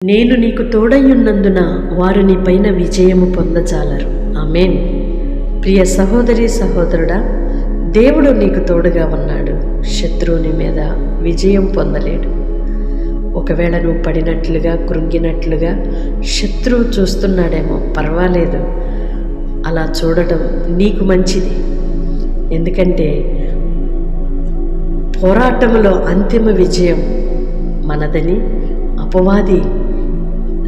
నేను నీకు తోడయ్యున్నందున వారు నీ పైన విజయము పొందజాలరు. ఆమేన్. ప్రియ సహోదరి సహోదరుడా, దేవుడు నీకు తోడుగా ఉన్నాడు. శత్రువుని మీద విజయం పొందలేడు. ఒకవేళ నువ్వు పడినట్లుగా కృంగినట్లుగా శత్రువు చూస్తున్నాడేమో, పర్వాలేదు, అలా చూడటం నీకు మంచిది. ఎందుకంటే పోరాటంలో అంతిమ విజయం మనదని అపవాది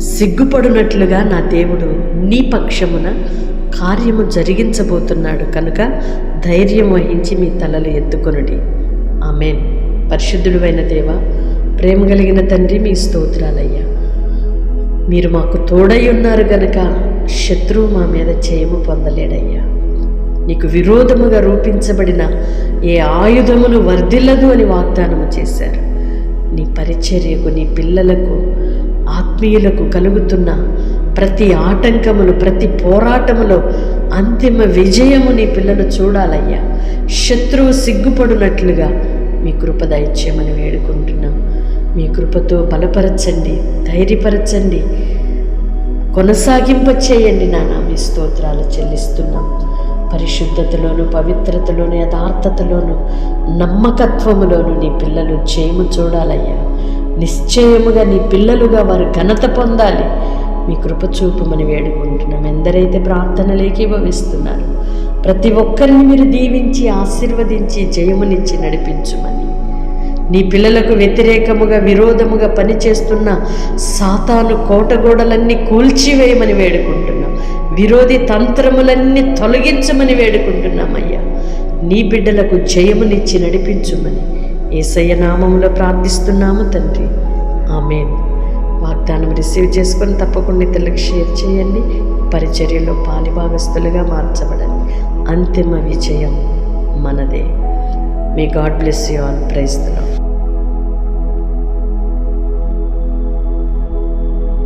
సిగ్గుపడునట్లుగా నా దేవుడు నీ పక్షమున కార్యము జరిగించబోతున్నాడు కనుక ధైర్యం వహించి మీ తలలు ఎత్తుకొనుడి. ఆమేన్. పరిశుద్ధుడైన దేవ, ప్రేమ కలిగిన తండ్రి, మీ స్తోత్రాలయ్యా. మీరు మాకు తోడై ఉన్నారు గనుక శత్రువు మా మీద జయము పొందలేడయ్యా. నీకు విరోధముగా రూపించబడిన ఏ ఆయుధమును వర్ధిల్లదు అని వాగ్దానము చేశారు. నీ పరిచర్యకు, నీ పిల్లలకు, ఆత్మీయులకు కలుగుతున్న ప్రతి ఆటంకములు, ప్రతి పోరాటములో అంతిమ విజయము నీ పిల్లలు చూడాలయ్యా. శత్రువు సిగ్గుపడునట్లుగా మీ కృప దయచేయమని వేడుకుంటున్నాం. మీ కృపతో బలపరచండి, ధైర్యపరచండి, కొనసాగింప చేయండి నాన్న. మీ స్తోత్రాలు చెల్లిస్తున్నాం. పరిశుద్ధతలోను, పవిత్రతలోను, యథార్థతలోను, నమ్మకత్వములోను నీ పిల్లలు జయము చూడాలయ్యా. నిశ్చయముగా నీ పిల్లలుగా వారు ఘనత పొందాలి. మీ కృప చూపమని వేడుకుంటున్నాం. ఎందరైతే ప్రార్థనలు ఏకీభవిస్తున్నారు ప్రతి ఒక్కరిని మీరు దీవించి ఆశీర్వదించి జయమునిచ్చి నడిపించుమని, నీ పిల్లలకు వ్యతిరేకముగా విరోధముగా పనిచేస్తున్న సాతాను కోటగోడలన్నీ కూల్చివేయమని వేడుకుంటున్నాం. విరోధి తంత్రములన్నీ తొలగించమని వేడుకుంటున్నామయ్యా. నీ బిడ్డలకు జయమునిచ్చి నడిపించుమని యేసయ్య నామములో ప్రార్థిస్తున్నాము తండ్రి. ఆమేన్. వాగ్దానం రిసీవ్ చేసుకొని తప్పకుండా ఇతరులకు షేర్ చేయండి. పరిచర్యలో పాలిభాగస్తులుగా మార్చబడండి. అంతిమ విజయం మనదే. May God bless you all. Praise the lord.